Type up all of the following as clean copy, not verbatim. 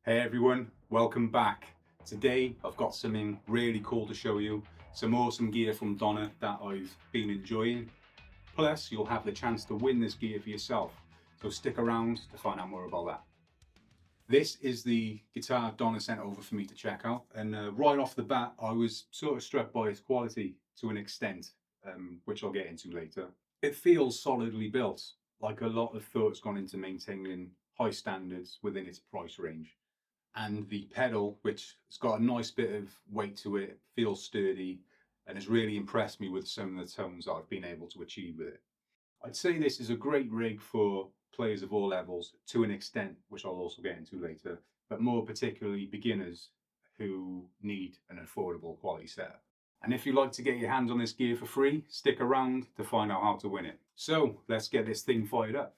Hey everyone, welcome back. Today I've got something really cool to show you. Some awesome gear from Donna that I've been enjoying. Plus you'll have the chance to win this gear for yourself. So stick around to find out more about that. This is the guitar Donna sent over for me to check out, and right off the bat I was sort of struck by its quality to an extent, which I'll get into later. It feels solidly built, like a lot of thought's gone into maintaining high standards within its price range. And the pedal, which has got a nice bit of weight to it, feels sturdy, and has really impressed me with some of the tones that I've been able to achieve with it. I'd say this is a great rig for players of all levels to an extent, which I'll also get into later, but more particularly beginners who need an affordable quality setup. And if you'd like to get your hands on this gear for free, stick around to find out how to win it. So let's get this thing fired up.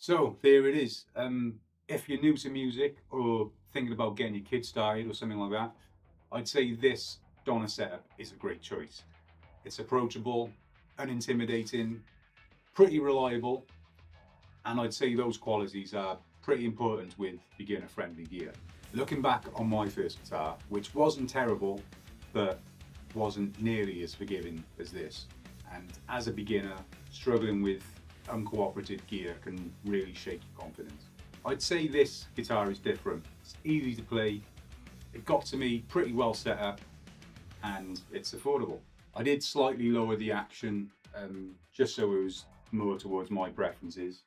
So there it is. If you're new to music or thinking about getting your kids started or something like that, I'd say this Donna setup is a great choice. It's approachable, unintimidating, pretty reliable, and I'd say those qualities are pretty important with beginner-friendly gear. Looking back on my first guitar, which wasn't terrible, but wasn't nearly as forgiving as this, and as a beginner, struggling with uncooperative gear can really shake your confidence. I'd say this guitar is different. It's easy to play, it got to me pretty well set up, and it's affordable. I did slightly lower the action just so it was more towards my preferences.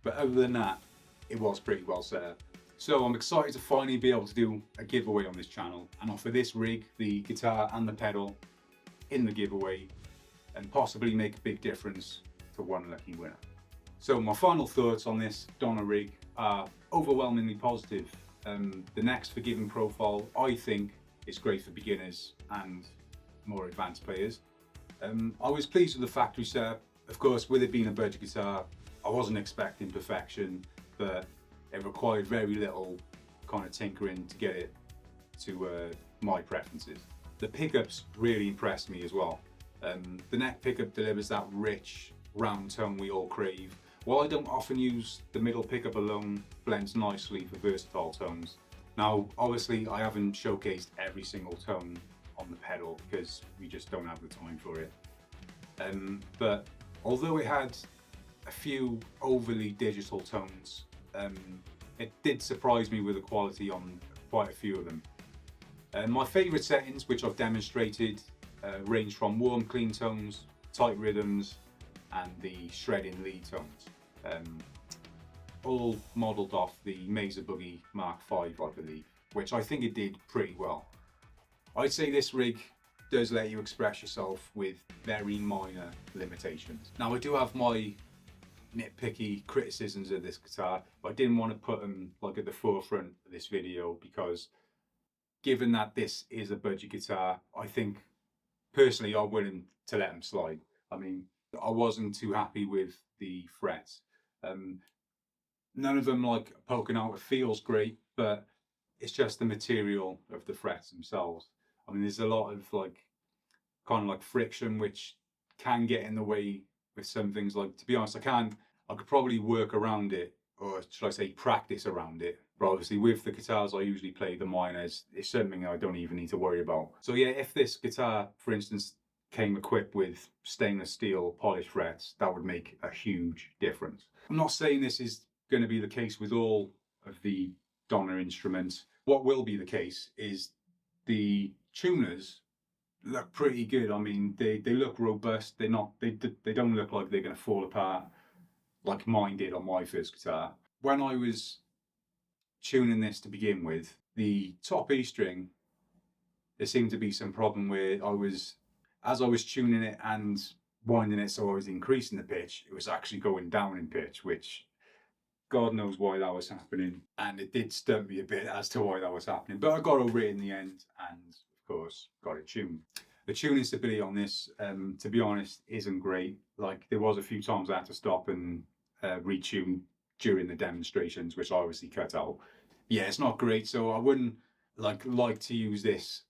But other than that, it was pretty well set up. So I'm excited to finally be able to do a giveaway on this channel and offer this rig, the guitar and the pedal in the giveaway, and possibly make a big difference to one lucky winner. So my final thoughts on this Donna rig are overwhelmingly positive. The next forgiving profile, I think, is great for beginners and more advanced players. I was pleased with the factory setup. Of course, with it being a budget guitar, I wasn't expecting perfection, but it required very little kind of tinkering to get it to my preferences. The pickups really impressed me as well. The neck pickup delivers that rich, round tone we all crave. While I don't often use the middle pickup alone, blends nicely for versatile tones. Now, obviously, I haven't showcased every single tone on the pedal because we just don't have the time for it. But although it had a few overly digital tones, it did surprise me with the quality on quite a few of them. My favourite settings, which I've demonstrated, range from warm, clean tones, tight rhythms, and the shredding lead tones. All modelled off the Mesa Boogie Mark V, I believe, which I think it did pretty well. I'd say this rig does let you express yourself with very minor limitations. Now, I do have my nitpicky criticisms of this guitar, but I didn't want to put them like at the forefront of this video because given that this is a budget guitar, I think personally I'm willing to let them slide. I mean, I wasn't too happy with the frets. None of them like poking out. It feels great, but it's just the material of the frets themselves. I mean, there's a lot of like kind of like friction which can get in the way with some things. Like, to be honest, I could probably work around it, or should I say practice around it. But obviously with the guitars I usually play, the minors, it's something I don't even need to worry about. So yeah, if this guitar, for instance, came equipped with stainless steel polished frets, that would make a huge difference. I'm not saying this is going to be the case with all of the Donna instruments. What will be the case is the tuners look pretty good. I mean, they look robust. They don't look like they're going to fall apart like mine did on my first guitar. When I was tuning this to begin with, the top E string, there seemed to be some problem where as I was tuning it and winding it so I was increasing the pitch, it was actually going down in pitch, which God knows why that was happening. And it did stump me a bit as to why that was happening, but I got over it in the end and of course got it tuned. The tuning stability on this, to be honest, isn't great. Like, there was a few times I had to stop and retune during the demonstrations, which I obviously cut out. Yeah, it's not great, so I wouldn't like to use this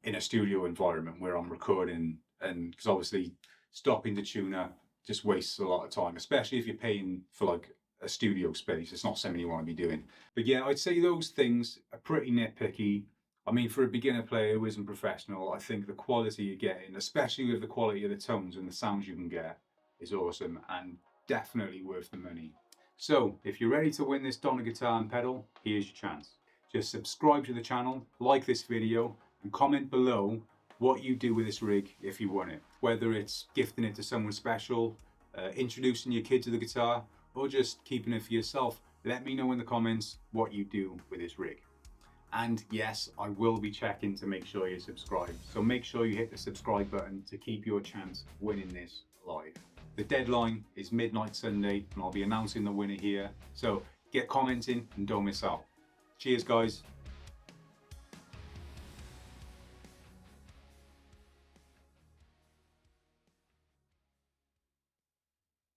in a studio environment where I'm recording, and because obviously stopping the tuner just wastes a lot of time, especially if you're paying for like a studio space. It's not something you want to be doing. But yeah, I'd say those things are pretty nitpicky. I mean, for a beginner player who isn't professional, I think the quality you're getting, especially with the quality of the tones and the sounds you can get, is awesome and definitely worth the money. So if you're ready to win this Donna guitar and pedal, here's your chance. Just subscribe to the channel, like this video, and comment below what you do with this rig if you won it. Whether it's gifting it to someone special, introducing your kid to the guitar, or just keeping it for yourself. Let me know in the comments what you do with this rig. And yes, I will be checking to make sure you're subscribed. So make sure you hit the subscribe button to keep your chance of winning this live. The deadline is midnight Sunday, and I'll be announcing the winner here. So get commenting and don't miss out. Cheers, guys.